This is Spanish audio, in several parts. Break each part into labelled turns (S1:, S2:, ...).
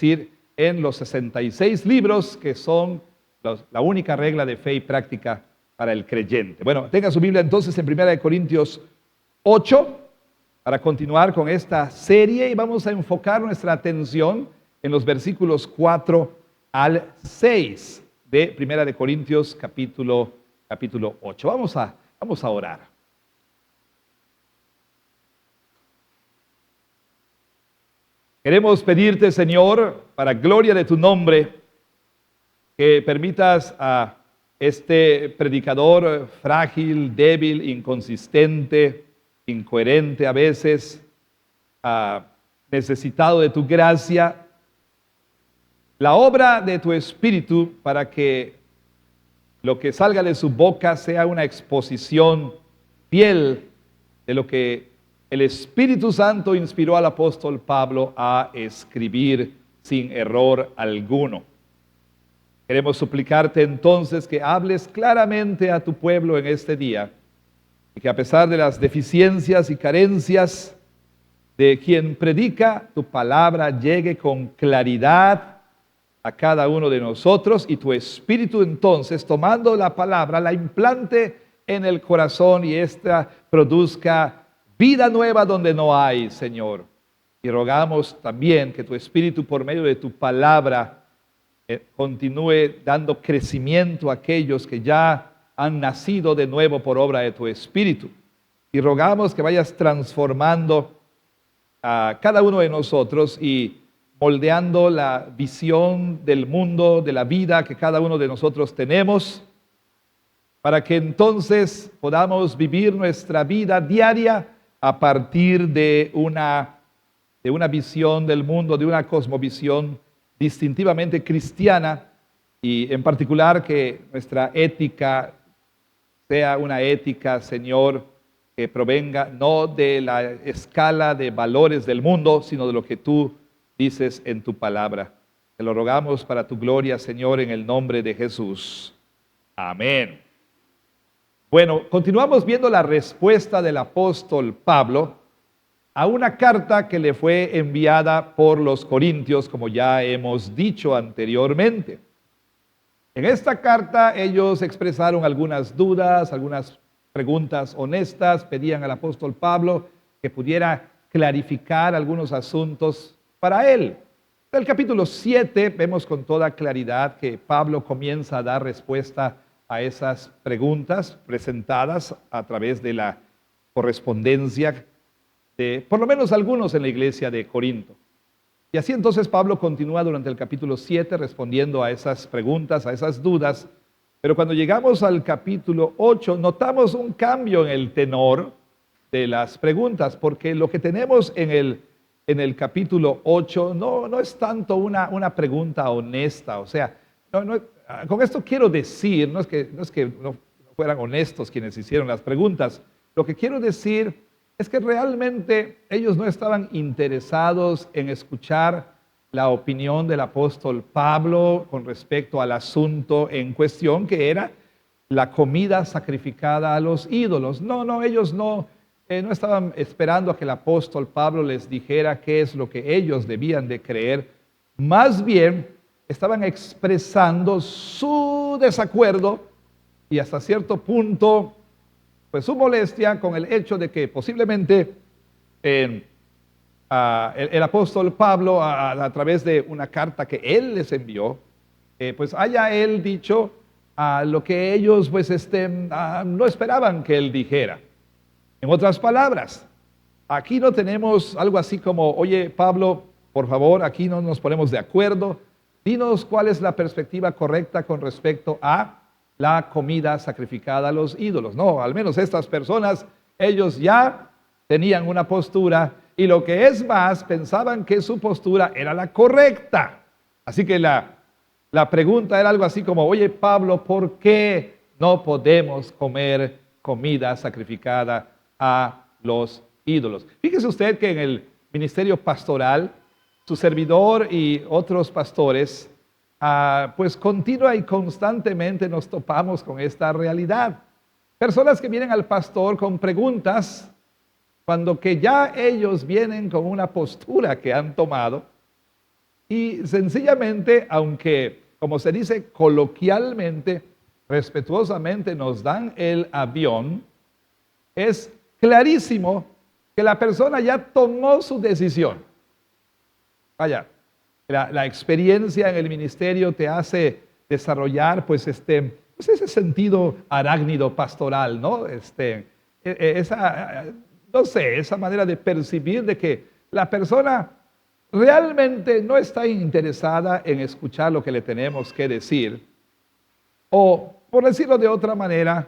S1: decir, en los 66 libros que son la única regla de fe y práctica para el creyente. Bueno, tenga su Biblia entonces en 1 Corintios 8 para continuar con esta serie y vamos a enfocar nuestra atención en los versículos 4 al 6 de 1 Corintios capítulo 8. Vamos a orar. Queremos pedirte, Señor, para gloria de tu nombre, que permitas a este predicador frágil, débil, inconsistente, incoherente a veces, necesitado de tu gracia, la obra de tu Espíritu para que lo que salga de su boca sea una exposición fiel de lo que el Espíritu Santo inspiró al apóstol Pablo a escribir sin error alguno. Queremos suplicarte entonces que hables claramente a tu pueblo en este día y que a pesar de las deficiencias y carencias de quien predica, tu palabra llegue con claridad a cada uno de nosotros y tu Espíritu entonces, tomando la palabra, la implante en el corazón y ésta produzca vida nueva donde no hay, Señor. Y rogamos también que tu Espíritu por medio de tu palabra continúe dando crecimiento a aquellos que ya han nacido de nuevo por obra de tu Espíritu. Y rogamos que vayas transformando a cada uno de nosotros y moldeando la visión del mundo, de la vida que cada uno de nosotros tenemos, para que entonces podamos vivir nuestra vida diaria a partir de una visión del mundo, de una cosmovisión distintivamente cristiana y en particular que nuestra ética sea una ética, Señor, que provenga no de la escala de valores del mundo, sino de lo que tú dices en tu palabra. Te lo rogamos para tu gloria, Señor, en el nombre de Jesús. Amén. Bueno, continuamos viendo la respuesta del apóstol Pablo a una carta que le fue enviada por los corintios, como ya hemos dicho anteriormente. En esta carta ellos expresaron algunas dudas, algunas preguntas honestas, pedían al apóstol Pablo que pudiera clarificar algunos asuntos para él. En el capítulo 7 vemos con toda claridad que Pablo comienza a dar respuesta a esas preguntas presentadas a través de la correspondencia de por lo menos algunos en la iglesia de Corinto. Y así entonces Pablo continúa durante el capítulo 7 respondiendo a esas preguntas, a esas dudas, pero cuando llegamos al capítulo 8 notamos un cambio en el tenor de las preguntas, porque lo que tenemos en el capítulo 8 no es tanto una pregunta honesta, o sea, con esto quiero decir, no es que no fueran honestos quienes hicieron las preguntas, lo que quiero decir es que realmente ellos no estaban interesados en escuchar la opinión del apóstol Pablo con respecto al asunto en cuestión, que era la comida sacrificada a los ídolos. No, ellos no estaban esperando a que el apóstol Pablo les dijera qué es lo que ellos debían de creer. Más bien, estaban expresando su desacuerdo y hasta cierto punto pues su molestia con el hecho de que posiblemente el apóstol Pablo a través de una carta que él les envió, pues haya él dicho lo que ellos pues no esperaban que él dijera. En otras palabras, aquí no tenemos algo así como, oye Pablo, por favor, aquí no nos ponemos de acuerdo, dinos cuál es la perspectiva correcta con respecto a la comida sacrificada a los ídolos. No, al menos estas personas, ellos ya tenían una postura y lo que es más, pensaban que su postura era la correcta. Así que la pregunta era algo así como, oye Pablo, ¿por qué no podemos comer comida sacrificada a los ídolos? Fíjese usted que en el ministerio pastoral, su servidor y otros pastores, pues continua y constantemente nos topamos con esta realidad. Personas que vienen al pastor con preguntas, cuando que ya ellos vienen con una postura que han tomado, Y sencillamente, aunque, como se dice coloquialmente, respetuosamente nos dan el avión, es clarísimo que la persona ya tomó su decisión. Vaya, la experiencia en el ministerio te hace desarrollar pues ese sentido arácnido pastoral, ¿no? Esa, no sé, esa manera de percibir de que la persona realmente no está interesada en escuchar lo que le tenemos que decir, o por decirlo de otra manera,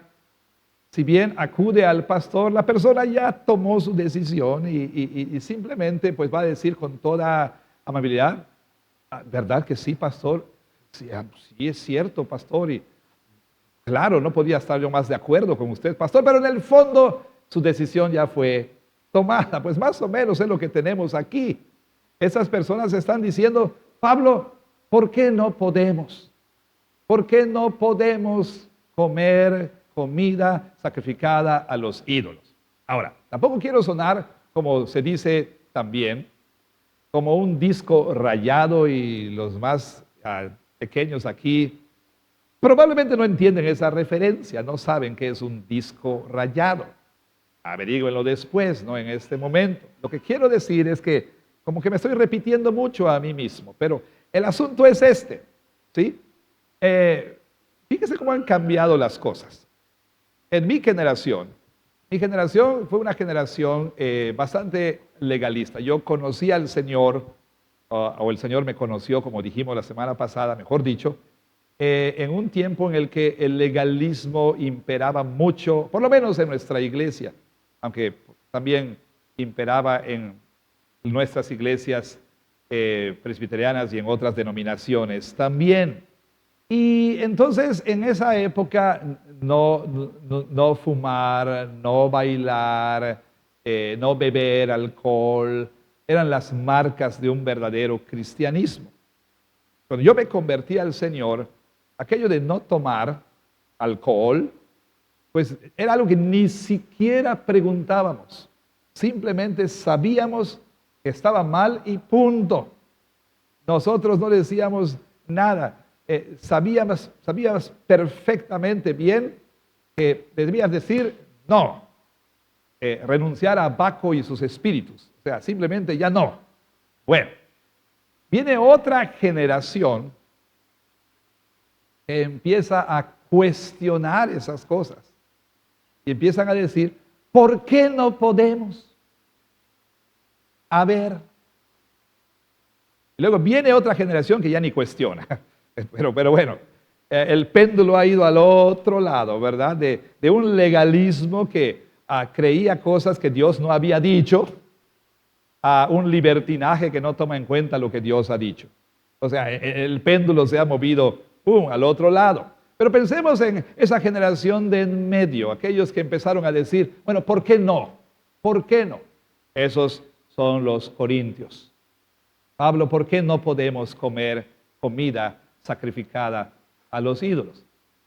S1: si bien acude al pastor, la persona ya tomó su decisión y simplemente pues va a decir con toda amabilidad: "Ah, ¿verdad que sí, pastor? Sí, sí es cierto, pastor, y claro, no podía estar yo más de acuerdo con usted, pastor, pero en el fondo su decisión ya fue tomada". Pues más o menos es lo que tenemos aquí. Esas personas están diciendo: Pablo, ¿por qué no podemos? ¿Por qué no podemos comer comida sacrificada a los ídolos? Ahora, tampoco quiero sonar, como se dice también, como un disco rayado, y los más pequeños aquí probablemente no entienden esa referencia, no saben qué es un disco rayado. Averígüenlo después, no en este momento. Lo que quiero decir es que como que me estoy repitiendo mucho a mí mismo, pero el asunto es este, ¿sí? Fíjese cómo han cambiado las cosas. En mi generación fue una generación bastante legalista. Yo conocí al Señor, o el Señor me conoció, como dijimos la semana pasada, mejor dicho, en un tiempo en el que el legalismo imperaba mucho, por lo menos en nuestra iglesia, aunque también imperaba en nuestras iglesias presbiterianas y en otras denominaciones también. Y entonces en esa época no fumar, no bailar, no beber alcohol, eran las marcas de un verdadero cristianismo. Cuando yo me convertí al Señor, aquello de no tomar alcohol, pues era algo que ni siquiera preguntábamos. Simplemente sabíamos que estaba mal y punto. Nosotros no decíamos nada. Sabíamos perfectamente bien que debías decir no, renunciar a Baco y sus espíritus. O sea, simplemente ya no. Bueno, viene otra generación que empieza a cuestionar esas cosas y empiezan a decir: ¿por qué no podemos? A ver. Y luego viene otra generación que ya ni cuestiona. Pero bueno, el péndulo ha ido al otro lado, ¿verdad? De un legalismo que creía cosas que Dios no había dicho, a un libertinaje que no toma en cuenta lo que Dios ha dicho. O sea, el péndulo se ha movido al otro lado. Pero pensemos en esa generación de en medio, aquellos que empezaron a decir: bueno, ¿por qué no? ¿Por qué no? Esos son los corintios. Pablo, ¿por qué no podemos comer comida sacrificada a los ídolos?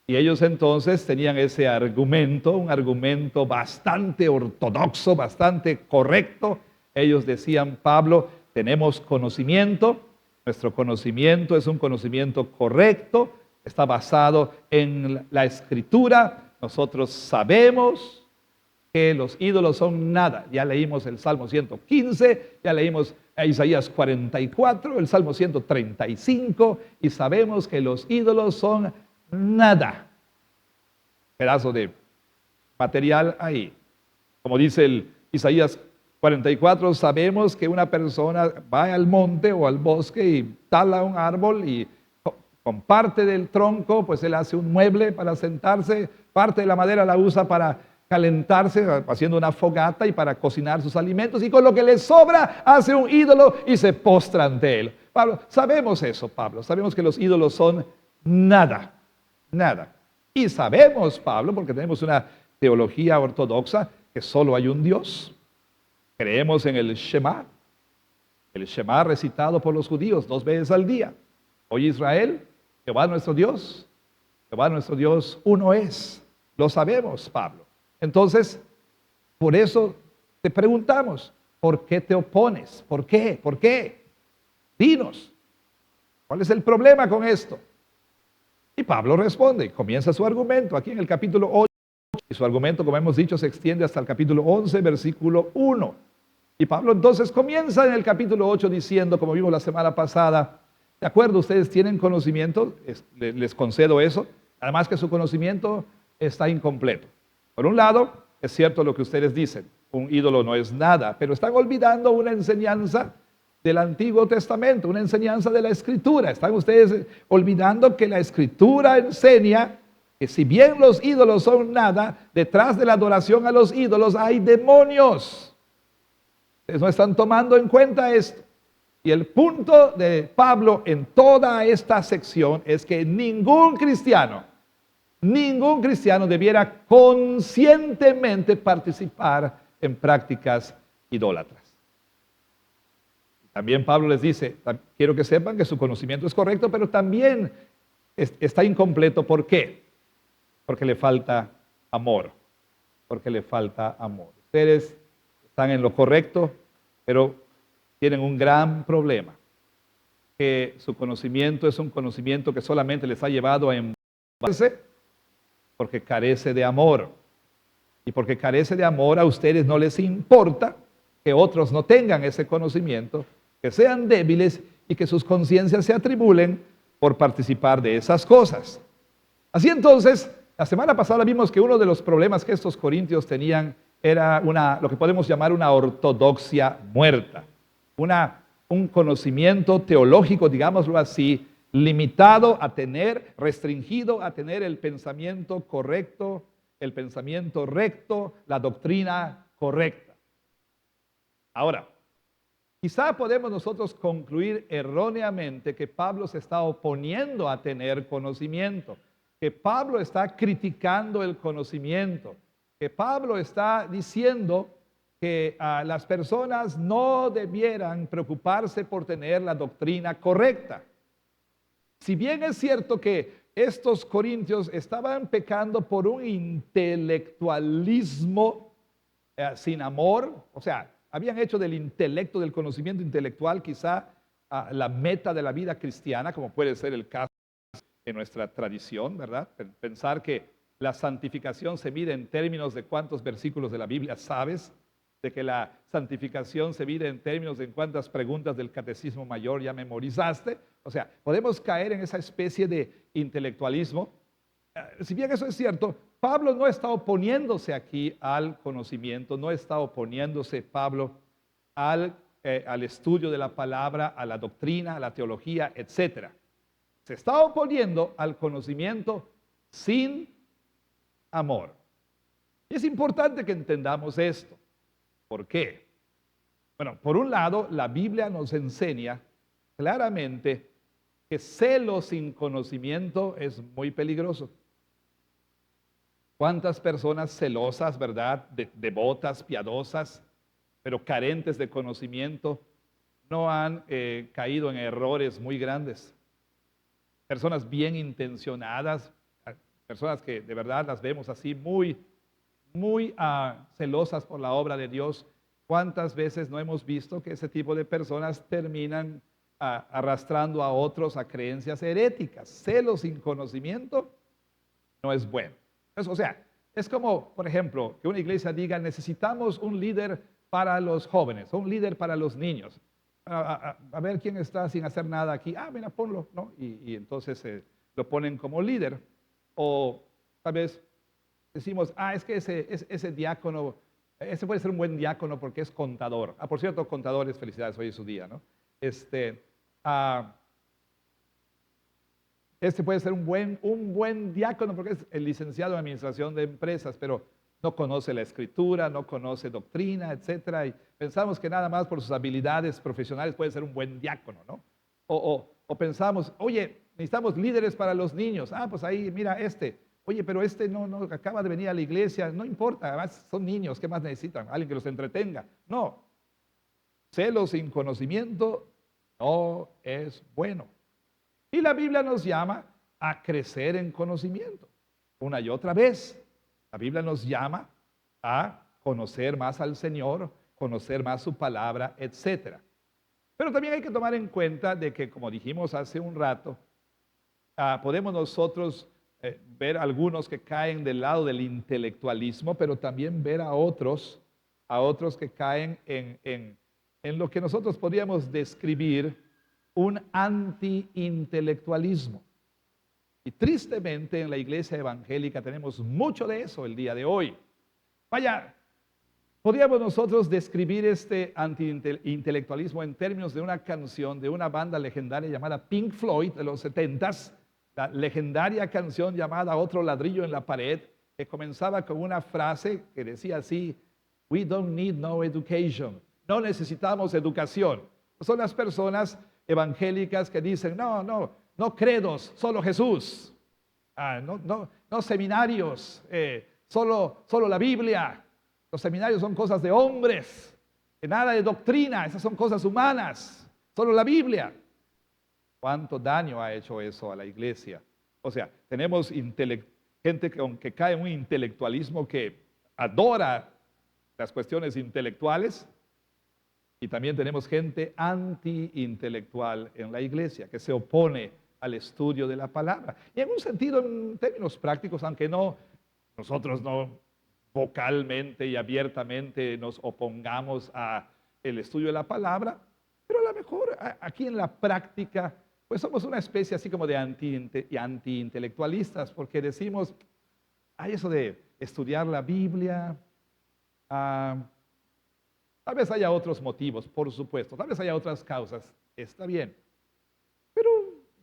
S1: Y ellos entonces tenían ese argumento, un argumento bastante ortodoxo, bastante correcto. Ellos decían: Pablo, tenemos conocimiento, nuestro conocimiento es un conocimiento correcto, está basado en la Escritura, nosotros sabemos que los ídolos son nada. Ya leímos el Salmo 115, ya leímos a Isaías 44, el Salmo 135, y sabemos que los ídolos son nada. Pedazo de material ahí. Como dice el Isaías 44, sabemos que una persona va al monte o al bosque y tala un árbol y con parte del tronco, pues él hace un mueble para sentarse, parte de la madera la usa para calentarse, haciendo una fogata y para cocinar sus alimentos, y con lo que le sobra hace un ídolo y se postra ante él. Pablo, sabemos eso, Pablo, sabemos que los ídolos son nada, nada. Y sabemos, Pablo, porque tenemos una teología ortodoxa, que solo hay un Dios. Creemos en el Shema recitado por los judíos 2 veces al día. Oye Israel, Jehová nuestro Dios uno es. Lo sabemos, Pablo. Entonces, por eso te preguntamos: ¿por qué te opones? ¿Por qué? ¿Por qué? Dinos. ¿Cuál es el problema con esto? Y Pablo responde, comienza su argumento aquí en el capítulo 8, y su argumento, como hemos dicho, se extiende hasta el capítulo 11, versículo 1. Y Pablo entonces comienza en el capítulo 8 diciendo, como vimos la semana pasada, de acuerdo, ustedes tienen conocimiento, les concedo eso, además que su conocimiento está incompleto. Por un lado, es cierto lo que ustedes dicen, un ídolo no es nada, pero están olvidando una enseñanza del Antiguo Testamento, una enseñanza de la Escritura. Están ustedes olvidando que la Escritura enseña que si bien los ídolos son nada, detrás de la adoración a los ídolos hay demonios. Ustedes no están tomando en cuenta esto. Y el punto de Pablo en toda esta sección es que ningún cristiano debiera conscientemente participar en prácticas idólatras. También Pablo les dice, quiero que sepan que su conocimiento es correcto, pero también está incompleto. ¿Por qué? Porque le falta amor. Porque le falta amor. Ustedes están en lo correcto, pero tienen un gran problema. Que su conocimiento es un conocimiento que solamente les ha llevado a embarcarse porque carece de amor. Y porque carece de amor, a ustedes no les importa que otros no tengan ese conocimiento, que sean débiles y que sus conciencias se atribulen por participar de esas cosas. Así entonces, la semana pasada vimos que uno de los problemas que estos corintios tenían era lo que podemos llamar una ortodoxia muerta, un conocimiento teológico, digámoslo así, limitado a tener, restringido a tener el pensamiento correcto, el pensamiento recto, la doctrina correcta. Ahora, quizá podemos nosotros concluir erróneamente que Pablo se está oponiendo a tener conocimiento, que Pablo está criticando el conocimiento, que Pablo está diciendo que las personas no debieran preocuparse por tener la doctrina correcta. Si bien es cierto que estos corintios estaban pecando por un intelectualismo sin amor, o sea, habían hecho del intelecto, del conocimiento intelectual, quizá la meta de la vida cristiana, como puede ser el caso en nuestra tradición, ¿verdad? Pensar que la santificación se mide en términos de cuántos versículos de la Biblia sabes, de que la santificación se mide en términos de cuántas preguntas del catecismo mayor ya memorizaste. O sea, podemos caer en esa especie de intelectualismo. Si bien eso es cierto, Pablo no está oponiéndose aquí al conocimiento, no está oponiéndose Pablo al estudio de la palabra, a la doctrina, a la teología, etc. Se está oponiendo al conocimiento sin amor. Y es importante que entendamos esto. ¿Por qué? Bueno, por un lado, la Biblia nos enseña claramente que celo sin conocimiento es muy peligroso. ¿Cuántas personas celosas, verdad, devotas, piadosas, pero carentes de conocimiento, no han caído en errores muy grandes? Personas bien intencionadas, personas que de verdad las vemos así muy celosas por la obra de Dios. ¿Cuántas veces no hemos visto que ese tipo de personas terminan arrastrando a otros a creencias heréticas? Celo sin conocimiento no es bueno. O sea, es como, por ejemplo, que una iglesia diga, necesitamos un líder para los jóvenes, o un líder para los niños. A ver quién está sin hacer nada aquí. Mira, ponlo, ¿no? Y entonces lo ponen como líder. O tal vez decimos, es que ese diácono, ese puede ser un buen diácono porque es contador. Por cierto, contadores, felicidades, hoy es su día, ¿no? Este puede ser un buen diácono porque es el licenciado en administración de empresas, pero no conoce la escritura, no conoce doctrina, etcétera. Y pensamos que nada más por sus habilidades profesionales puede ser un buen diácono, ¿no? O pensamos, oye, necesitamos líderes para los niños. Pues ahí, mira, Oye, pero no acaba de venir a la iglesia, no importa, además son niños, ¿qué más necesitan? Alguien que los entretenga. No, celo sin conocimiento no es bueno. Y la Biblia nos llama a crecer en conocimiento. Una y otra vez, la Biblia nos llama a conocer más al Señor, conocer más su palabra, etc. Pero también hay que tomar en cuenta de que, como dijimos hace un rato, podemos nosotros ver algunos que caen del lado del intelectualismo, pero también ver a otros que caen en lo que nosotros podríamos describir un anti-intelectualismo. Y tristemente en la iglesia evangélica tenemos mucho de eso el día de hoy. Vaya, podríamos nosotros describir este anti-intelectualismo en términos de una canción de una banda legendaria llamada Pink Floyd de los 70s, la legendaria canción llamada Otro ladrillo en la pared, que comenzaba con una frase que decía así: "We don't need no education", no necesitamos educación. Son las personas evangélicas que dicen: no credos, solo Jesús. No seminarios, solo la Biblia. Los seminarios son cosas de hombres, nada de doctrina, esas son cosas humanas, solo la Biblia. ¿Cuánto daño ha hecho eso a la iglesia? O sea, tenemos gente que cae en un intelectualismo que adora las cuestiones intelectuales, y también tenemos gente anti-intelectual en la iglesia que se opone al estudio de la palabra. Y en un sentido, en términos prácticos, aunque nosotros no vocalmente y abiertamente nos opongamos a el estudio de la palabra, pero a lo mejor aquí en la práctica, pues somos una especie así como de anti-intelectualistas, porque decimos: hay eso de estudiar la Biblia. Tal vez haya otros motivos, por supuesto, tal vez haya otras causas, está bien. Pero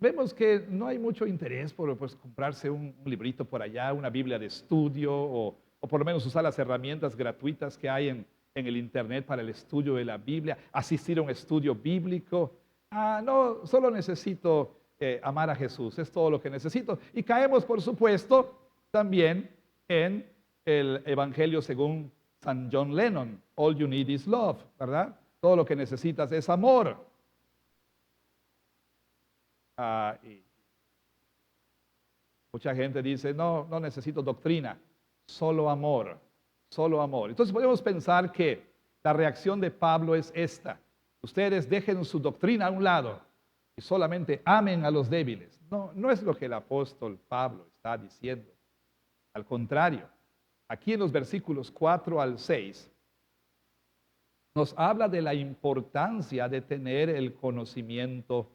S1: vemos que no hay mucho interés por pues, comprarse un librito por allá, una Biblia de estudio, o por lo menos usar las herramientas gratuitas que hay en el Internet para el estudio de la Biblia, asistir a un estudio bíblico. No, solo necesito amar a Jesús, es todo lo que necesito. Y caemos, por supuesto, también en el Evangelio según San John Lennon: "All you need is love", ¿verdad? Todo lo que necesitas es amor. Y mucha gente dice: no necesito doctrina, solo amor, solo amor. Entonces podemos pensar que la reacción de Pablo es esta: ustedes dejen su doctrina a un lado y solamente amen a los débiles. No es lo que el apóstol Pablo está diciendo. Al contrario, aquí en los versículos 4 al 6, nos habla de la importancia de tener el conocimiento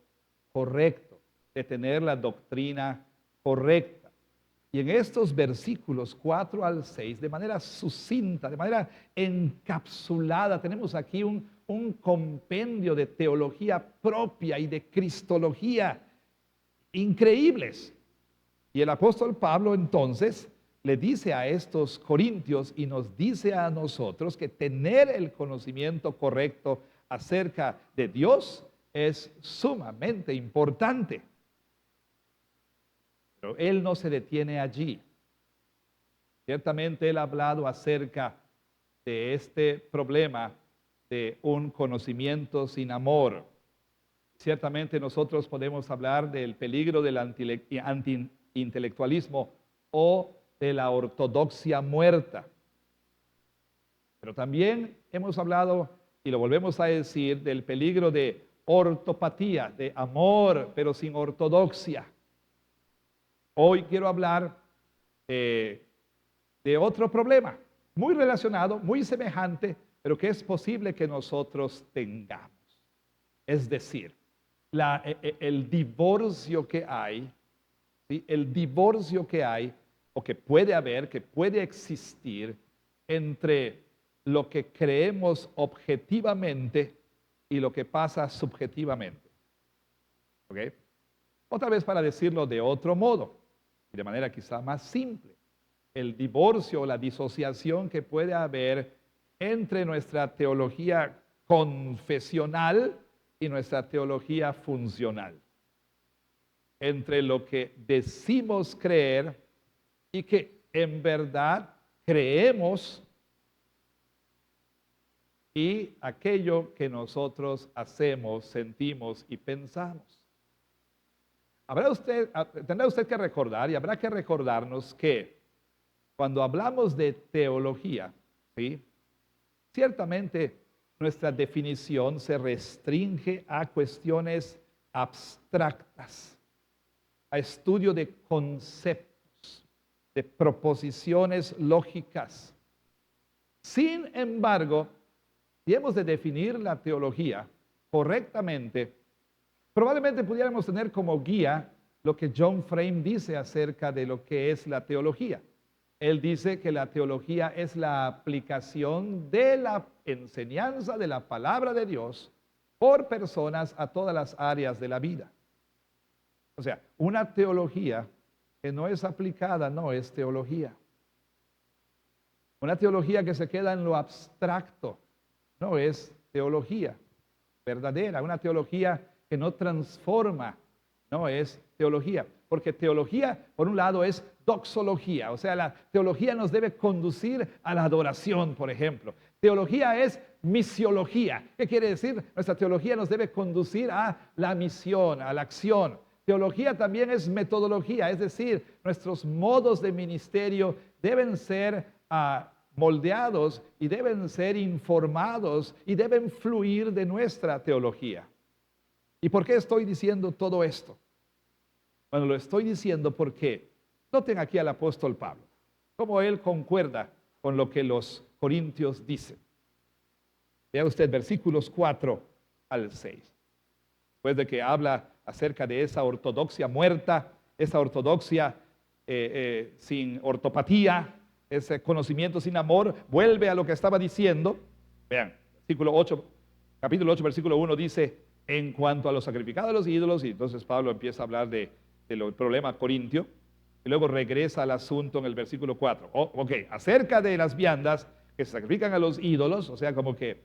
S1: correcto, de tener la doctrina correcta. Y en estos versículos 4 al 6, de manera sucinta, de manera encapsulada, tenemos aquí un compendio de teología propia y de cristología increíbles. Y el apóstol Pablo entonces le dice a estos corintios y nos dice a nosotros que tener el conocimiento correcto acerca de Dios es sumamente importante. Pero él no se detiene allí. Ciertamente él ha hablado acerca de este problema de un conocimiento sin amor. Ciertamente nosotros podemos hablar del peligro del anti-intelectualismo o de la ortodoxia muerta. Pero también hemos hablado, y lo volvemos a decir, del peligro de ortopatía, de amor, pero sin ortodoxia. Hoy quiero hablar de otro problema, muy relacionado, muy semejante, pero que es posible que nosotros tengamos. Es decir, el divorcio que hay, ¿sí? El divorcio que hay, o que puede haber, que puede existir entre lo que creemos objetivamente y lo que pasa subjetivamente. ¿Ok? Otra vez, para decirlo de otro modo, y de manera quizá más simple, el divorcio o la disociación que puede haber entre nuestra teología confesional y nuestra teología funcional. Entre lo que decimos creer y que en verdad creemos y aquello que nosotros hacemos, sentimos y pensamos. Tendrá usted que recordar, y habrá que recordarnos, que cuando hablamos de teología, ¿sí? Ciertamente nuestra definición se restringe a cuestiones abstractas, a estudio de conceptos, de proposiciones lógicas. Sin embargo, si hemos de definir la teología correctamente, probablemente pudiéramos tener como guía lo que John Frame dice acerca de lo que es la teología. Él dice que la teología es la aplicación de la enseñanza de la palabra de Dios por personas a todas las áreas de la vida. O sea, una teología que no es aplicada no es teología. Una teología que se queda en lo abstracto no es teología verdadera. Una teología que no transforma no es teología. Porque teología, por un lado, es doxología. O sea, la teología nos debe conducir a la adoración, por ejemplo. Teología es misiología. ¿Qué quiere decir? Nuestra teología nos debe conducir a la misión, a la acción. Teología también es metodología, es decir, nuestros modos de ministerio deben ser moldeados y deben ser informados y deben fluir de nuestra teología. ¿Y por qué estoy diciendo todo esto? Bueno, lo estoy diciendo porque noten aquí al apóstol Pablo, cómo él concuerda con lo que los corintios dicen. Vea usted versículos 4 al 6. Después de que habla acerca de esa ortodoxia muerta, esa ortodoxia sin ortopatía, ese conocimiento sin amor, vuelve a lo que estaba diciendo. Vean, capítulo 8, versículo 1 dice, en cuanto a los sacrificados de los ídolos, y entonces Pablo empieza a hablar del problema corintio, y luego regresa al asunto en el versículo 4. Acerca de las viandas que se sacrifican a los ídolos, o sea, como que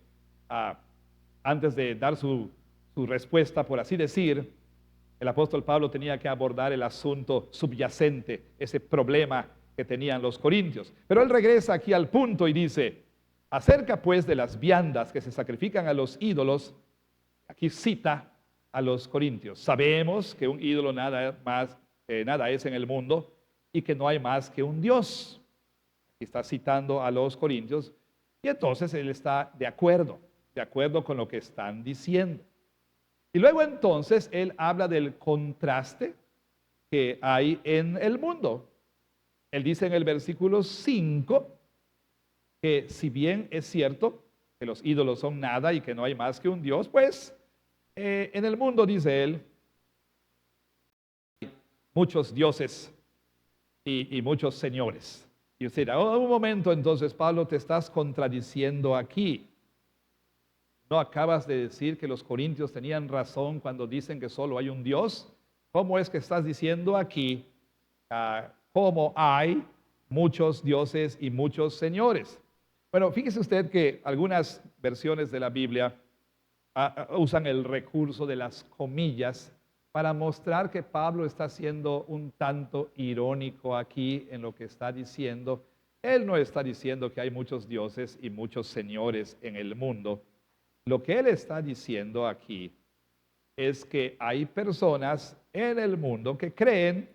S1: antes de dar su respuesta, por así decir, el apóstol Pablo tenía que abordar el asunto subyacente, ese problema que tenían los corintios. Pero él regresa aquí al punto y dice, acerca pues de las viandas que se sacrifican a los ídolos, aquí cita a los corintios. Sabemos que un ídolo nada es en el mundo y que no hay más que un Dios. Aquí está citando a los corintios y entonces él está de acuerdo con lo que están diciendo. Y luego entonces él habla del contraste que hay en el mundo. Él dice en el versículo 5 que si bien es cierto que los ídolos son nada y que no hay más que un Dios, pues en el mundo, dice él, hay muchos dioses y muchos señores. Y usted dirá, un momento entonces, Pablo, te estás contradiciendo aquí. ¿No acabas de decir que los corintios tenían razón cuando dicen que solo hay un Dios? ¿Cómo es que estás diciendo aquí cómo hay muchos dioses y muchos señores? Bueno, fíjese usted que algunas versiones de la Biblia usan el recurso de las comillas para mostrar que Pablo está siendo un tanto irónico aquí en lo que está diciendo. Él no está diciendo que hay muchos dioses y muchos señores en el mundo. Lo que él está diciendo aquí es que hay personas en el mundo que creen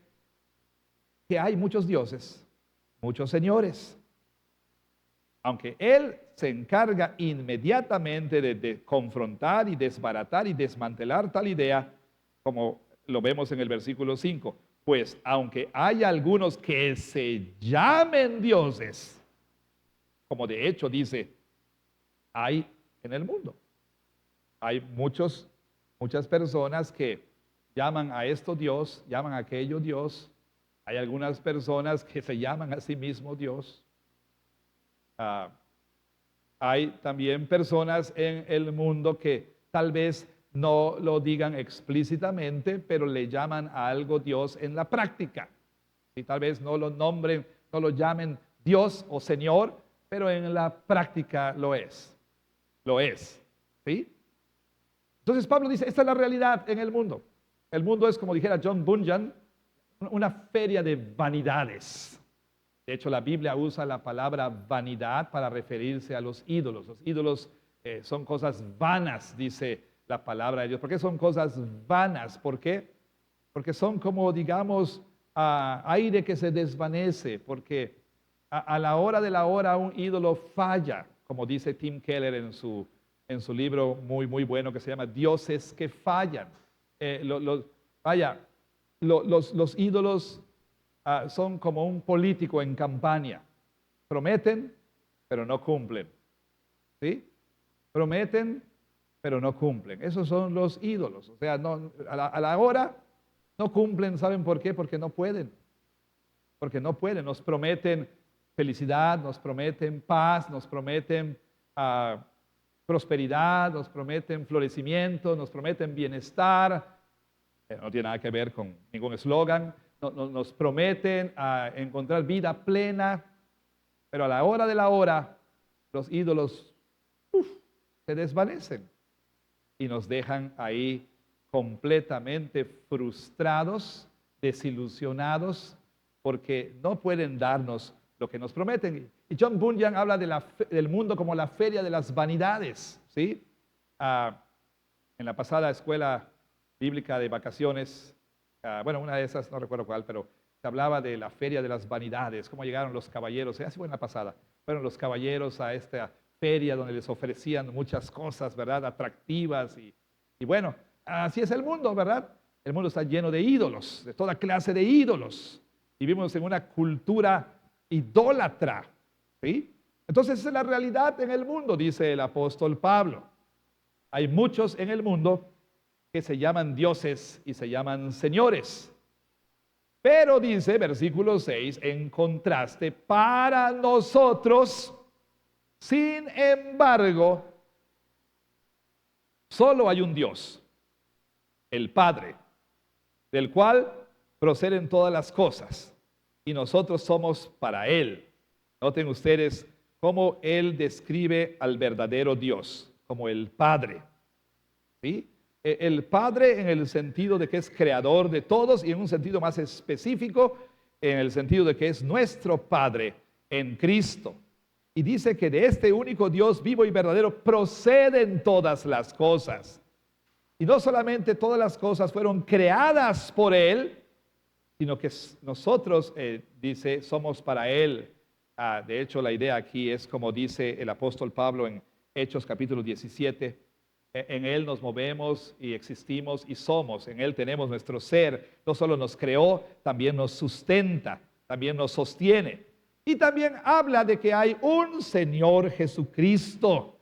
S1: que hay muchos dioses, muchos señores. Aunque él se encarga inmediatamente de confrontar y desbaratar y desmantelar tal idea, como lo vemos en el versículo 5, pues aunque hay algunos que se llamen dioses, como de hecho dice, hay en el mundo. Hay muchas personas que llaman a esto Dios, llaman a aquello Dios. Hay algunas personas que se llaman a sí mismo Dios. Hay también personas en el mundo que tal vez no lo digan explícitamente, pero le llaman a algo Dios en la práctica. Y tal vez no lo nombren, no lo llamen Dios o Señor, pero en la práctica lo es. Lo es. ¿Sí? Entonces Pablo dice, esta es la realidad en el mundo. El mundo es, como dijera John Bunyan, una feria de vanidades. De hecho, la Biblia usa la palabra vanidad para referirse a los ídolos. Los ídolos son cosas vanas, dice la palabra de Dios. ¿Por qué son cosas vanas? ¿Por qué? Porque son como, digamos, aire que se desvanece. Porque a la hora de la hora un ídolo falla, como dice Tim Keller en su en su libro muy bueno que se llama Dioses que fallan. Vaya, los ídolos son como un político en campaña. Prometen, pero no cumplen. ¿Sí? Prometen, pero no cumplen. Esos son los ídolos. O sea, no, a la hora no cumplen. ¿Saben por qué? Porque no pueden. Porque no pueden. Nos prometen felicidad, nos prometen paz, nos prometen prosperidad, nos prometen florecimiento, nos prometen bienestar. No tiene nada que ver con ningún eslogan. Nos prometen encontrar vida plena, pero a la hora de la hora, los ídolos se desvanecen y nos dejan ahí completamente frustrados, desilusionados, porque no pueden darnos lo que nos prometen. Y John Bunyan habla del mundo como la feria de las vanidades, ¿sí? En la pasada escuela bíblica de vacaciones, bueno, una de esas, no recuerdo cuál, pero se hablaba de la feria de las vanidades, cómo llegaron los caballeros, así fue en la pasada, fueron los caballeros a esta feria donde les ofrecían muchas cosas, ¿verdad? Atractivas y bueno, así es el mundo, ¿verdad? El mundo está lleno de ídolos, de toda clase de ídolos. Vivimos en una cultura idólatra, ¿sí? Entonces esa es la realidad en el mundo, dice el apóstol Pablo. Hay muchos en el mundo que se llaman dioses y se llaman señores. Pero dice, versículo 6, en contraste, para nosotros, sin embargo, solo hay un Dios, el Padre, del cual proceden todas las cosas, y nosotros somos para Él. Noten ustedes cómo Él describe al verdadero Dios, como el Padre. ¿Sí? El Padre en el sentido de que es creador de todos y en un sentido más específico, en el sentido de que es nuestro Padre en Cristo. Y dice que de este único Dios vivo y verdadero proceden todas las cosas. Y no solamente todas las cosas fueron creadas por Él, sino que nosotros, dice, somos para Él. De hecho, la idea aquí es como dice el apóstol Pablo en Hechos capítulo 17, en Él nos movemos y existimos y somos, en Él tenemos nuestro ser. No solo nos creó, también nos sustenta, también nos sostiene. Y también habla de que hay un Señor Jesucristo.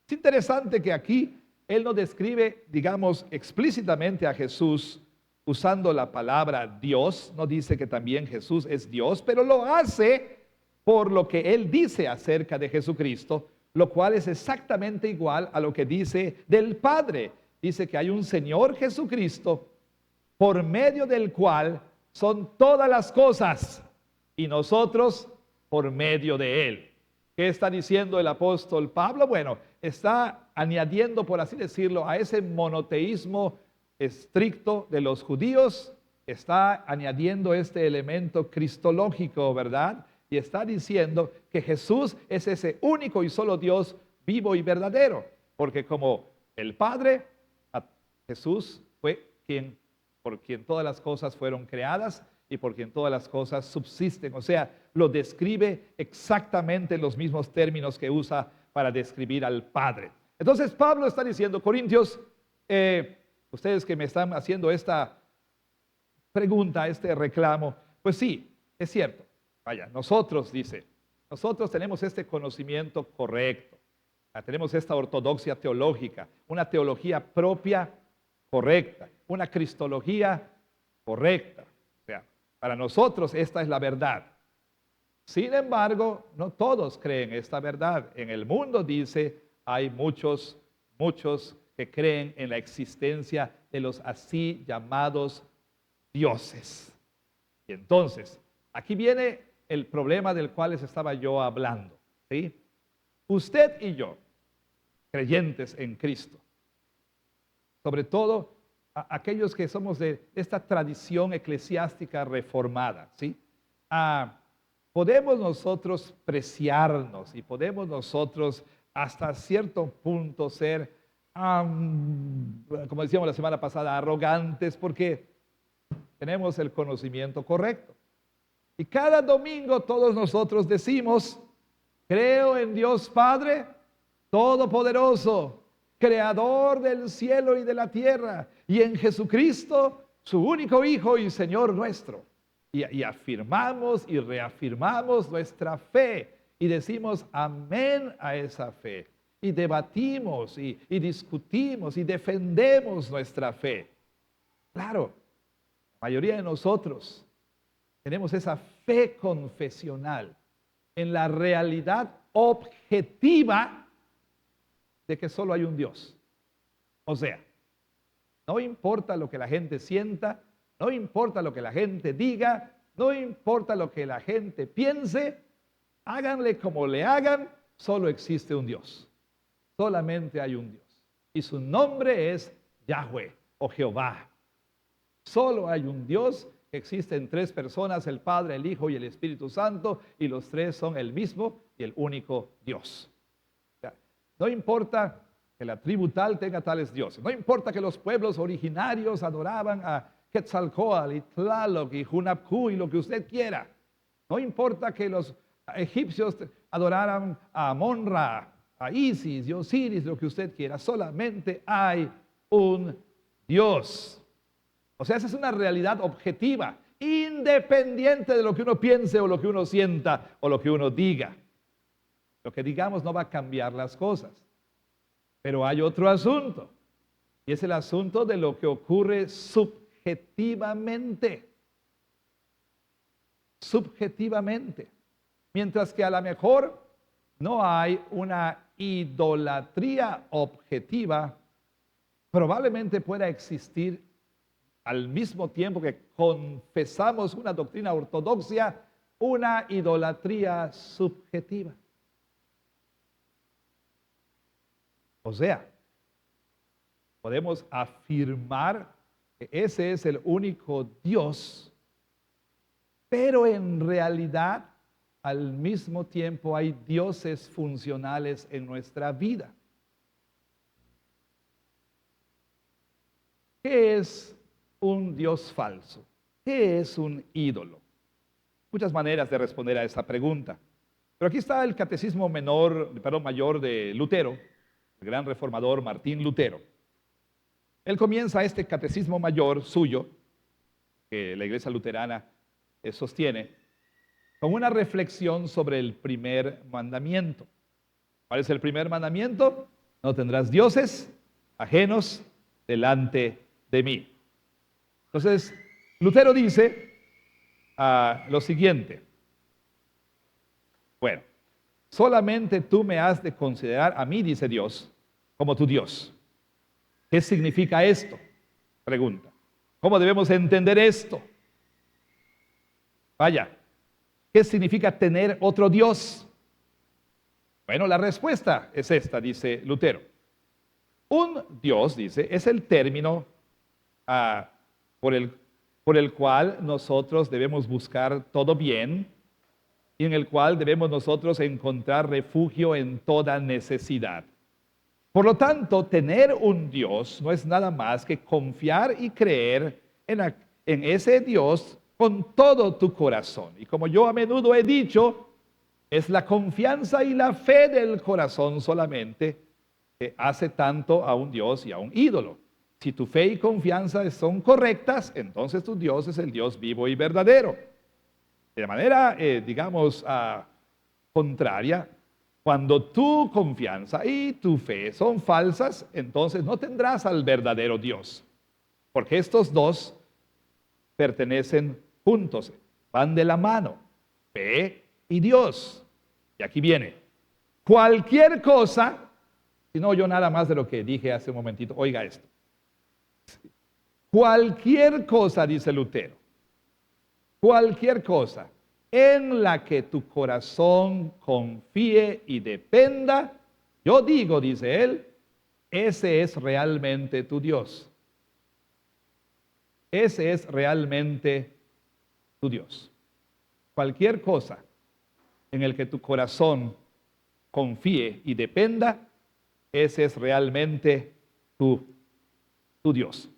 S1: Es interesante que aquí Él no describe, digamos, explícitamente a Jesús usando la palabra Dios. No dice que también Jesús es Dios, pero lo hace por lo que Él dice acerca de Jesucristo, lo cual es exactamente igual a lo que dice del Padre. Dice que hay un Señor Jesucristo por medio del cual son todas las cosas y nosotros por medio de Él. ¿Qué está diciendo el apóstol Pablo? Bueno, está añadiendo, por así decirlo, a ese monoteísmo estricto de los judíos, está añadiendo este elemento cristológico, ¿verdad? Y está diciendo que Jesús es ese único y solo Dios vivo y verdadero, porque como el Padre, Jesús fue por quien todas las cosas fueron creadas y por quien todas las cosas subsisten. O sea, lo describe exactamente en los mismos términos que usa para describir al Padre. Entonces Pablo está diciendo, Corintios, ustedes que me están haciendo esta pregunta, este reclamo, pues sí, es cierto. Vaya, nosotros, dice, nosotros tenemos este conocimiento correcto, tenemos esta ortodoxia teológica, una teología propia correcta, una cristología correcta. O sea, para nosotros esta es la verdad. Sin embargo, no todos creen esta verdad. En el mundo, dice, hay muchos que creen en la existencia de los así llamados dioses. Y entonces, aquí viene el problema del cual les estaba yo hablando, ¿sí? Usted y yo, creyentes en Cristo, sobre todo aquellos que somos de esta tradición eclesiástica reformada, ¿sí? Podemos nosotros preciarnos y podemos nosotros hasta cierto punto ser, como decíamos la semana pasada, arrogantes porque tenemos el conocimiento correcto. Y cada domingo todos nosotros decimos, creo en Dios Padre, todopoderoso, creador del cielo y de la tierra, y en Jesucristo, su único Hijo y Señor nuestro. Y afirmamos y reafirmamos nuestra fe y decimos amén a esa fe. Y debatimos y discutimos y defendemos nuestra fe. Claro, la mayoría de nosotros tenemos esa fe confesional en la realidad objetiva de que solo hay un Dios. O sea, no importa lo que la gente sienta, no importa lo que la gente diga, no importa lo que la gente piense, háganle como le hagan, solo existe un Dios. Solamente hay un Dios. Y su nombre es Yahweh o Jehová. Solo hay un Dios. Existen tres personas, el Padre, el Hijo y el Espíritu Santo, y los tres son el mismo y el único Dios. O sea, no importa que la tribu tal tenga tales dioses, no importa que los pueblos originarios adoraban a Quetzalcóatl y Tlaloc y Hunapku y lo que usted quiera, no importa que los egipcios adoraran a Amon-Ra, a Isis y Osiris, lo que usted quiera, solamente hay un Dios. O sea, esa es una realidad objetiva, independiente de lo que uno piense o lo que uno sienta o lo que uno diga. Lo que digamos no va a cambiar las cosas. Pero hay otro asunto, y es el asunto de lo que ocurre subjetivamente. Subjetivamente. Mientras que a lo mejor no hay una idolatría objetiva, probablemente pueda existir al mismo tiempo que confesamos una doctrina ortodoxa, una idolatría subjetiva. O sea, podemos afirmar que ese es el único Dios, pero en realidad al mismo tiempo hay dioses funcionales en nuestra vida. ¿Qué es un Dios falso? ¿Qué es un ídolo? Muchas maneras de responder a esa pregunta. Pero aquí está el catecismo mayor de Lutero, el gran reformador Martín Lutero. Él comienza este catecismo mayor suyo, que la iglesia luterana sostiene, con una reflexión sobre el primer mandamiento. ¿Cuál es el primer mandamiento? No tendrás dioses ajenos delante de mí. Entonces, Lutero dice lo siguiente. Bueno, solamente tú me has de considerar a mí, dice Dios, como tu Dios. ¿Qué significa esto? Pregunta. ¿Cómo debemos entender esto? Vaya, ¿qué significa tener otro Dios? Bueno, la respuesta es esta, dice Lutero. Un Dios, dice, es el término por el cual nosotros debemos buscar todo bien y en el cual debemos nosotros encontrar refugio en toda necesidad. Por lo tanto, tener un Dios no es nada más que confiar y creer en ese Dios con todo tu corazón. Y como yo a menudo he dicho, es la confianza y la fe del corazón solamente que hace tanto a un Dios y a un ídolo. Si tu fe y confianza son correctas, entonces tu Dios es el Dios vivo y verdadero. De manera, contraria, cuando tu confianza y tu fe son falsas, entonces no tendrás al verdadero Dios. Porque estos dos pertenecen juntos, van de la mano, fe y Dios. Y aquí viene, cualquier cosa, si no yo nada más de lo que dije hace un momentito, oiga esto. Cualquier cosa, dice Lutero, cualquier cosa en la que tu corazón confíe y dependa, yo digo, dice él, ese es realmente tu Dios. Ese es realmente tu Dios. Cualquier cosa en el que tu corazón confíe y dependa, ese es realmente tu Dios.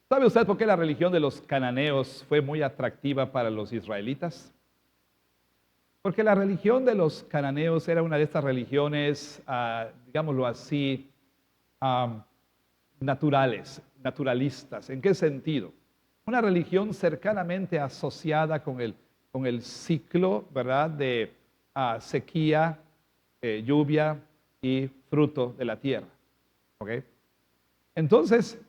S1: ¿Sabe usted por qué la religión de los cananeos fue muy atractiva para los israelitas? Porque la religión de los cananeos era una de estas religiones, digámoslo así, ah, naturalistas. ¿En qué sentido? Una religión cercanamente asociada con el ciclo, ¿verdad?, de sequía, lluvia y fruto de la tierra. ¿Ok? Entonces,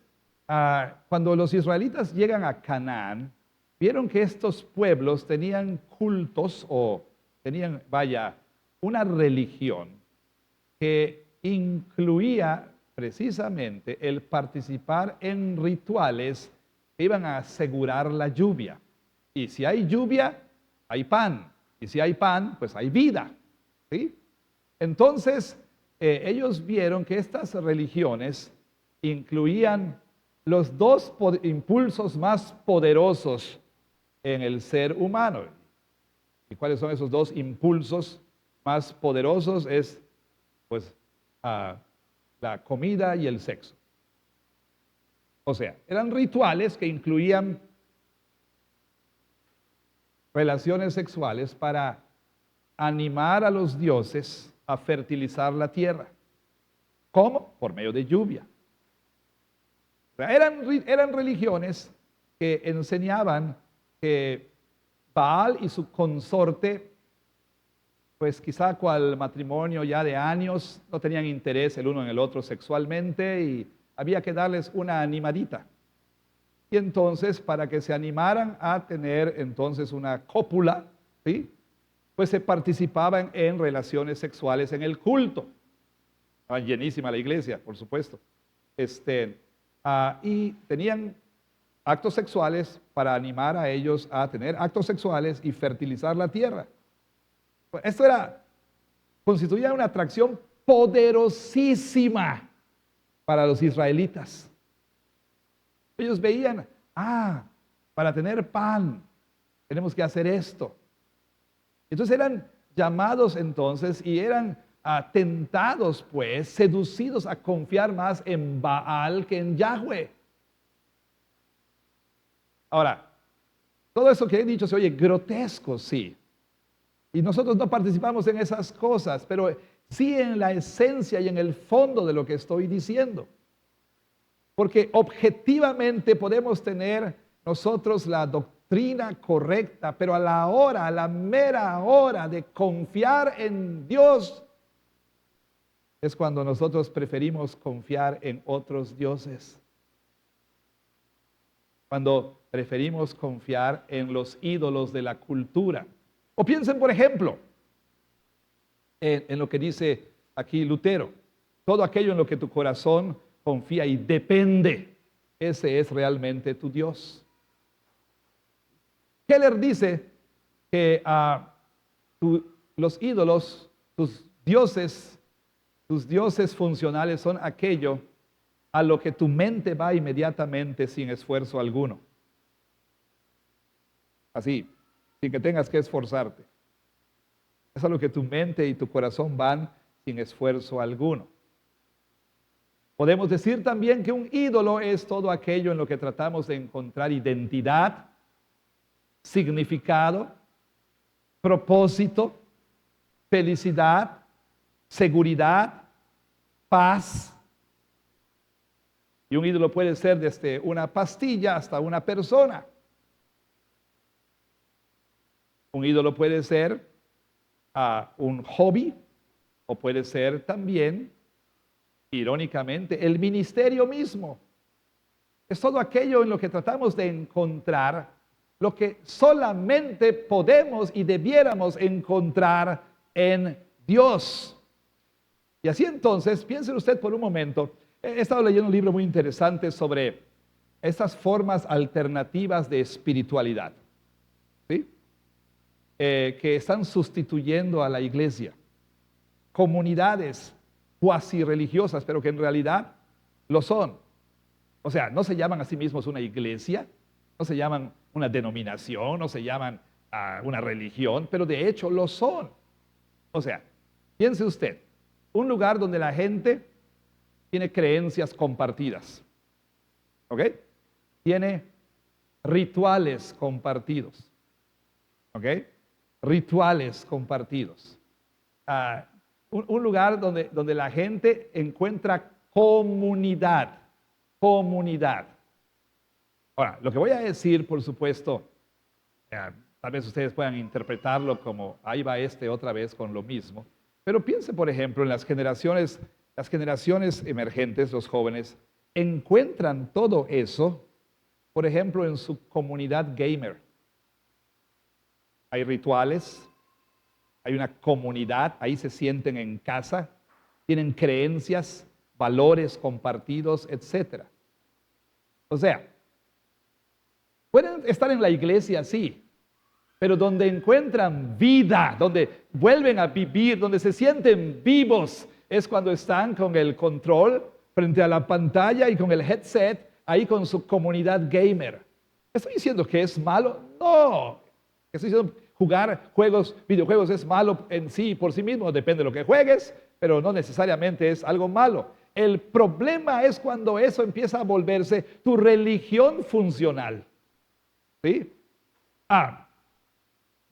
S1: cuando los israelitas llegan a Canaán, vieron que estos pueblos tenían cultos o tenían, vaya, una religión que incluía precisamente el participar en rituales que iban a asegurar la lluvia. Y si hay lluvia, hay pan. Y si hay pan, pues hay vida. ¿Sí? Entonces, ellos vieron que estas religiones incluían los dos impulsos más poderosos en el ser humano. ¿Y cuáles son esos dos impulsos más poderosos? Es, pues, la comida y el sexo. O sea, eran rituales que incluían relaciones sexuales para animar a los dioses a fertilizar la tierra. ¿Cómo? Por medio de lluvia. O sea, eran religiones que enseñaban que Baal y su consorte, pues quizá cual matrimonio ya de años, no tenían interés el uno en el otro sexualmente y había que darles una animadita. Y entonces, para que se animaran a tener entonces una cópula, ¿sí?, pues se participaban en relaciones sexuales en el culto. Estaba llenísima la iglesia, por supuesto. Y tenían actos sexuales para animar a ellos a tener actos sexuales y fertilizar la tierra. Esto constituía una atracción poderosísima para los israelitas. Ellos veían, para tener pan tenemos que hacer esto. Entonces eran llamados entonces y eran tentados, pues, seducidos a confiar más en Baal que en Yahweh. Ahora, todo eso que he dicho se oye grotesco, sí. Y nosotros no participamos en esas cosas, pero sí en la esencia y en el fondo de lo que estoy diciendo. Porque objetivamente podemos tener nosotros la doctrina correcta, pero a la mera hora de confiar en Dios, es cuando nosotros preferimos confiar en otros dioses. Cuando preferimos confiar en los ídolos de la cultura. O piensen, por ejemplo, en lo que dice aquí Lutero. Todo aquello en lo que tu corazón confía y depende, ese es realmente tu Dios. Keller dice que los ídolos, tus dioses funcionales son aquello a lo que tu mente va inmediatamente sin esfuerzo alguno. Así, sin que tengas que esforzarte. Es a lo que tu mente y tu corazón van sin esfuerzo alguno. Podemos decir también que un ídolo es todo aquello en lo que tratamos de encontrar identidad, significado, propósito, felicidad, seguridad, paz. Y un ídolo puede ser desde una pastilla hasta una persona. Un ídolo puede ser un hobby o puede ser también, irónicamente, el ministerio mismo. Es todo aquello en lo que tratamos de encontrar lo que solamente podemos y debiéramos encontrar en Dios. Y así entonces, piense usted por un momento, he estado leyendo un libro muy interesante sobre estas formas alternativas de espiritualidad, ¿sí?, que están sustituyendo a la iglesia. Comunidades cuasi religiosas, pero que en realidad lo son. O sea, no se llaman a sí mismos una iglesia, no se llaman una denominación, no se llaman una religión, pero de hecho lo son. O sea, piense usted, un lugar donde la gente tiene creencias compartidas, ¿ok? Tiene rituales compartidos, ¿ok? rituales compartidos. Un lugar donde la gente encuentra comunidad. Comunidad. Ahora, lo que voy a decir, por supuesto, tal vez ustedes puedan interpretarlo como ahí va otra vez con lo mismo, pero piense, por ejemplo, en las generaciones emergentes, los jóvenes, encuentran todo eso, por ejemplo, en su comunidad gamer. Hay rituales, hay una comunidad, ahí se sienten en casa, tienen creencias, valores compartidos, etc. O sea, pueden estar en la iglesia, sí, pero donde encuentran vida, donde vuelven a vivir, donde se sienten vivos, es cuando están con el control frente a la pantalla y con el headset, ahí con su comunidad gamer. ¿Estoy diciendo que es malo? No. Estoy diciendo jugar videojuegos es malo en sí, por sí mismo, depende de lo que juegues, pero no necesariamente es algo malo. El problema es cuando eso empieza a volverse tu religión funcional. ¿Sí?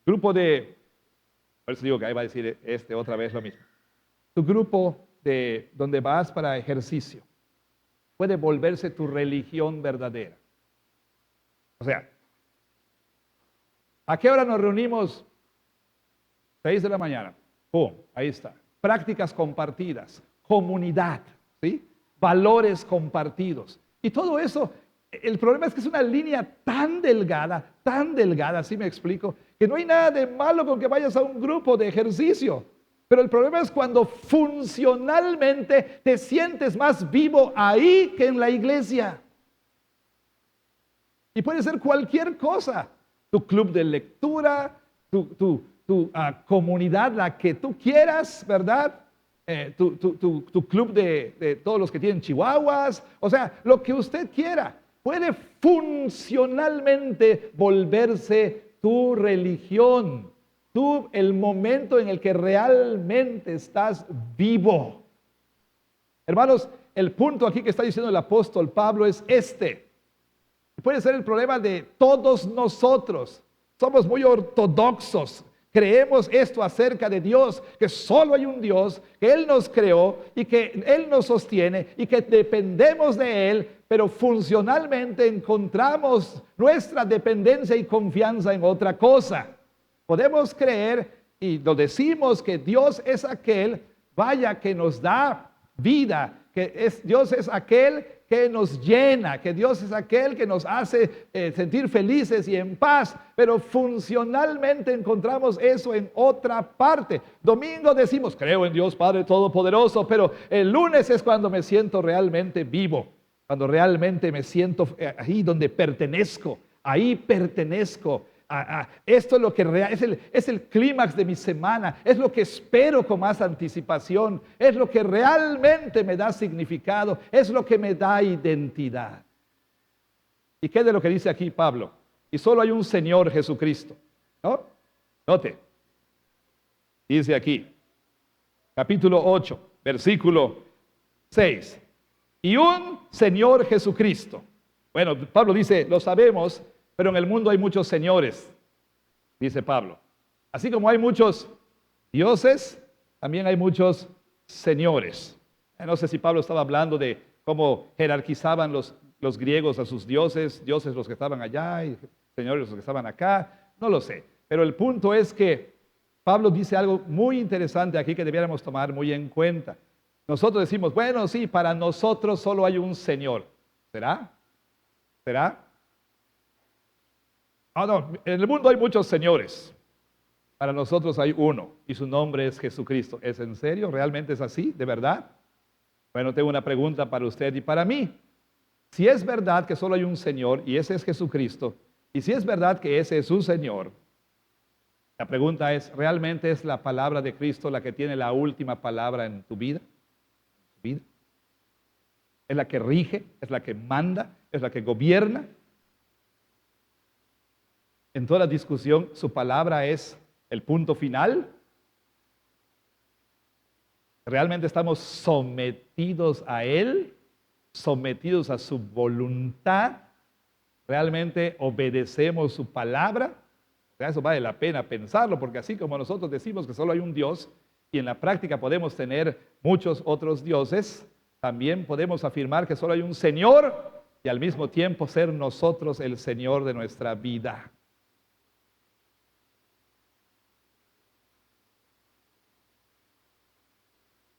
S1: Grupo de, por eso digo que ahí va a decir otra vez lo mismo. Tu grupo de donde vas para ejercicio puede volverse tu religión verdadera. O sea, ¿a qué hora nos reunimos? 6 de la mañana. ¡Pum! Ahí está. Prácticas compartidas, comunidad, ¿sí? Valores compartidos. Y todo eso, el problema es que es una línea tan delgada, ¿sí me explico? Que no hay nada de malo con que vayas a un grupo de ejercicio. Pero el problema es cuando funcionalmente te sientes más vivo ahí que en la iglesia. Y puede ser cualquier cosa. Tu club de lectura, tu comunidad, la que tú quieras, ¿verdad? Tu club de todos los que tienen chihuahuas. O sea, lo que usted quiera. Puede funcionalmente volverse tu religión. El momento en el que realmente estás vivo. Hermanos, el punto aquí que está diciendo el apóstol Pablo es puede ser el problema de todos nosotros. Somos muy ortodoxos. Creemos esto acerca de Dios, que solo hay un Dios, que Él nos creó y que Él nos sostiene y que dependemos de Él, pero funcionalmente encontramos nuestra dependencia y confianza en otra cosa. Podemos creer y lo decimos que Dios es aquel, que nos da vida, Dios es aquel que nos llena, que Dios es aquel que nos hace sentir felices y en paz, pero funcionalmente encontramos eso en otra parte. Domingo decimos, creo en Dios Padre Todopoderoso, pero el lunes es cuando me siento realmente vivo, cuando realmente me siento ahí donde pertenezco, ahí pertenezco. Esto es lo que es el clímax de mi semana, es lo que espero con más anticipación, es lo que realmente me da significado, es lo que me da identidad. ¿Y qué de lo que dice aquí Pablo? Y solo hay un Señor Jesucristo, ¿no? Note, dice aquí, capítulo 8, versículo 6, y un Señor Jesucristo. Bueno, Pablo dice, lo sabemos, pero en el mundo hay muchos señores, dice Pablo. Así como hay muchos dioses, también hay muchos señores. No sé si Pablo estaba hablando de cómo jerarquizaban los griegos a sus dioses los que estaban allá y señores los que estaban acá, no lo sé. Pero el punto es que Pablo dice algo muy interesante aquí que debiéramos tomar muy en cuenta. Nosotros decimos, bueno, sí, para nosotros solo hay un Señor. ¿Será? ¿Será? No, en el mundo hay muchos señores. Para nosotros hay uno y su nombre es Jesucristo. ¿Es en serio? ¿Realmente es así? ¿De verdad? Bueno, tengo una pregunta para usted y para mí. Si es verdad que solo hay un Señor y ese es Jesucristo, y si es verdad que ese es su Señor, la pregunta es, ¿realmente es la palabra de Cristo la que tiene la última palabra en tu vida? ¿Es la que rige? ¿Es la que manda? ¿Es la que gobierna? En toda discusión, su palabra es el punto final. ¿Realmente estamos sometidos a Él? ¿Sometidos a su voluntad? ¿Realmente obedecemos su palabra? sea, eso vale la pena pensarlo, porque así como nosotros decimos que solo hay un Dios y en la práctica podemos tener muchos otros dioses, también podemos afirmar que solo hay un Señor y al mismo tiempo ser nosotros el Señor de nuestra vida.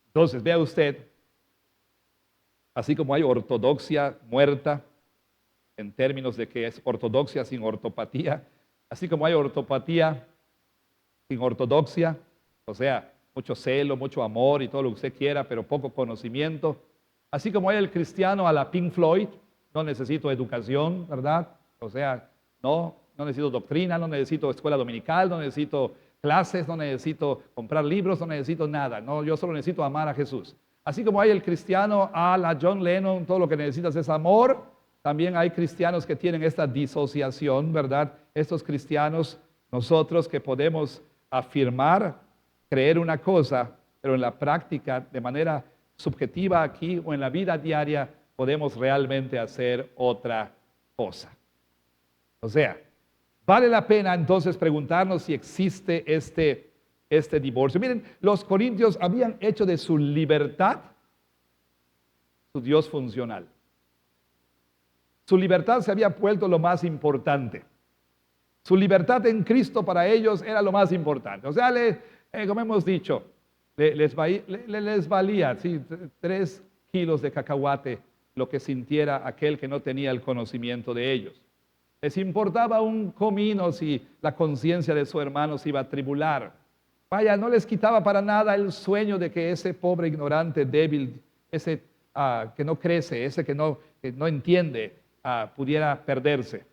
S1: Entonces, vea usted, así como hay ortodoxia muerta, en términos de que es ortodoxia sin ortopatía, así como hay ortopatía sin ortodoxia, o sea, mucho celo, mucho amor y todo lo que usted quiera, pero poco conocimiento, así como hay el cristiano a la Pink Floyd, no necesito educación, ¿verdad? O sea, no necesito doctrina, no necesito escuela dominical, no necesito clases, no necesito comprar libros, no necesito nada, no, yo solo necesito amar a Jesús. Así como hay el cristiano a la John Lennon, todo lo que necesitas es amor, también hay cristianos que tienen esta disociación, ¿verdad? Estos cristianos, nosotros que podemos afirmar, creer una cosa, pero en la práctica, de manera subjetiva aquí o en la vida diaria, podemos realmente hacer otra cosa. O sea, vale la pena entonces preguntarnos si existe este divorcio. Miren, los corintios habían hecho de su libertad su Dios funcional. Su libertad se había vuelto lo más importante. Su libertad en Cristo para ellos era lo más importante. O sea, como hemos dicho, les valía 3 kilos de cacahuate lo que sintiera aquel que no tenía el conocimiento de ellos. Les importaba un comino si la conciencia de su hermano se iba a tribular. Vaya, no les quitaba para nada el sueño de que ese pobre ignorante, débil, ese que no crece, ese que no entiende, pudiera perderse.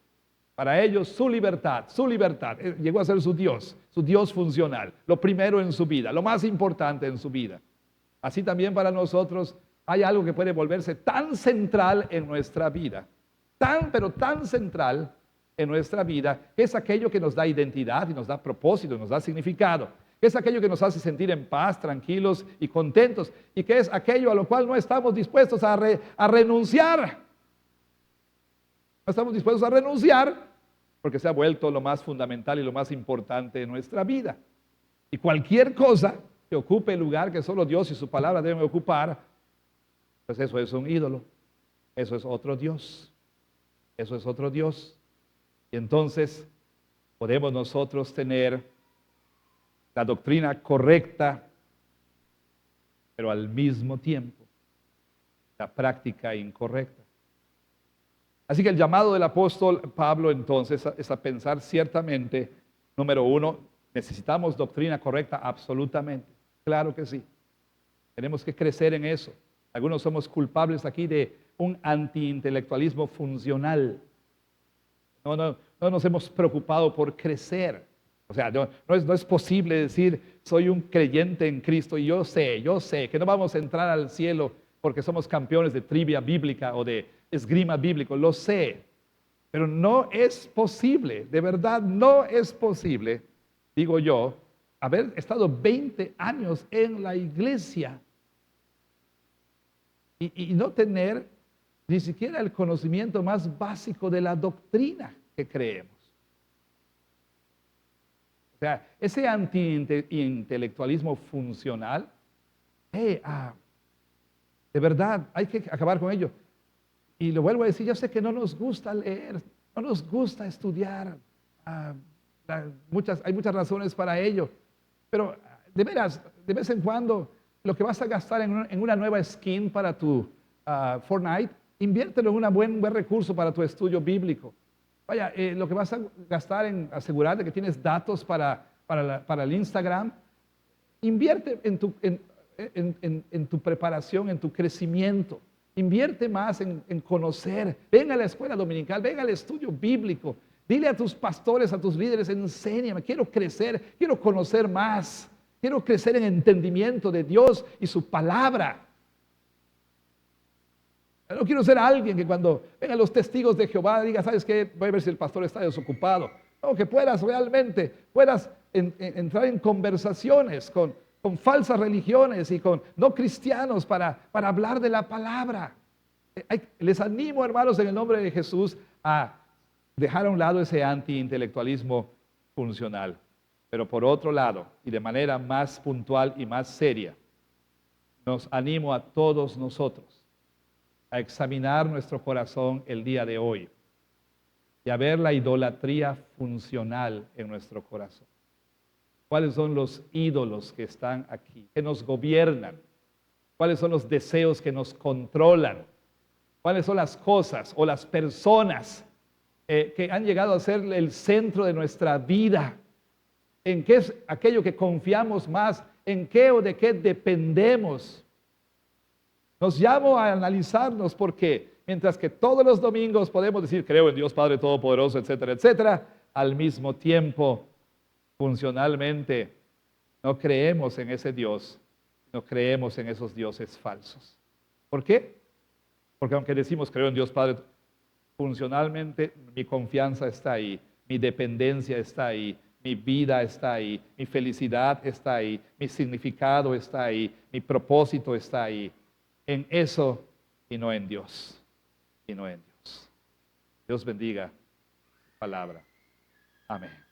S1: Para ellos su libertad, llegó a ser su Dios funcional, lo primero en su vida, lo más importante en su vida. Así también para nosotros hay algo que puede volverse tan central en nuestra vida, pero tan central en nuestra vida, que es aquello que nos da identidad y nos da propósito, nos da significado, que es aquello que nos hace sentir en paz, tranquilos y contentos, y que es aquello a lo cual no estamos dispuestos a renunciar. No estamos dispuestos a renunciar porque se ha vuelto lo más fundamental y lo más importante de nuestra vida. Y cualquier cosa que ocupe el lugar que solo Dios y su palabra deben ocupar, pues eso es un ídolo, eso es otro Dios, eso es otro Dios. Y entonces podemos nosotros tener la doctrina correcta, pero al mismo tiempo la práctica incorrecta. Así que el llamado del apóstol Pablo entonces es a pensar ciertamente, número uno, necesitamos doctrina correcta, absolutamente, claro que sí. Tenemos que crecer en eso. Algunos somos culpables aquí de un antiintelectualismo funcional. No nos hemos preocupado por crecer. O sea, no es posible decir, soy un creyente en Cristo y yo sé que no vamos a entrar al cielo porque somos campeones de trivia bíblica o de esgrima bíblico, lo sé, pero no es posible, de verdad no es posible, digo yo, haber estado 20 años en la iglesia y no tener ni siquiera el conocimiento más básico de la doctrina que creemos. O sea, ese anti-intelectualismo funcional, de verdad, hay que acabar con ello. Y lo vuelvo a decir, yo sé que no nos gusta leer, no nos gusta estudiar. Hay muchas razones para ello. Pero de veras, de vez en cuando, lo que vas a gastar en una nueva skin para tu Fortnite, inviértelo en un buen recurso para tu estudio bíblico. Vaya, lo que vas a gastar en asegurarte que tienes datos para el Instagram, invierte en tu preparación, en tu crecimiento. Invierte más en conocer. Ven a la escuela dominical, ven al estudio bíblico. Dile a tus pastores, a tus líderes, enséñame, quiero crecer, quiero conocer más. Quiero crecer en entendimiento de Dios y su palabra. No quiero ser alguien que cuando vengan los testigos de Jehová diga, ¿sabes qué? Voy a ver si el pastor está desocupado. No, que puedas entrar en conversaciones con falsas religiones y con no cristianos para hablar de la palabra. Les animo, hermanos, en el nombre de Jesús, a dejar a un lado ese antiintelectualismo funcional. Pero por otro lado, y de manera más puntual y más seria, nos animo a todos nosotros a examinar nuestro corazón el día de hoy y a ver la idolatría funcional en nuestro corazón. ¿Cuáles son los ídolos que están aquí, que nos gobiernan? ¿Cuáles son los deseos que nos controlan? ¿Cuáles son las cosas o las personas que han llegado a ser el centro de nuestra vida? ¿En qué es aquello que confiamos más? ¿En qué o de qué dependemos? Nos llamo a analizarnos porque mientras que todos los domingos podemos decir creo en Dios Padre Todopoderoso, etcétera, etcétera, al mismo tiempo, funcionalmente, no creemos en ese Dios, no creemos en esos dioses falsos. ¿Por qué? Porque aunque decimos creo en Dios Padre, funcionalmente mi confianza está ahí, mi dependencia está ahí, mi vida está ahí, mi felicidad está ahí, mi significado está ahí, mi propósito está ahí. En eso y no en Dios. Y no en Dios. Dios bendiga su palabra. Amén.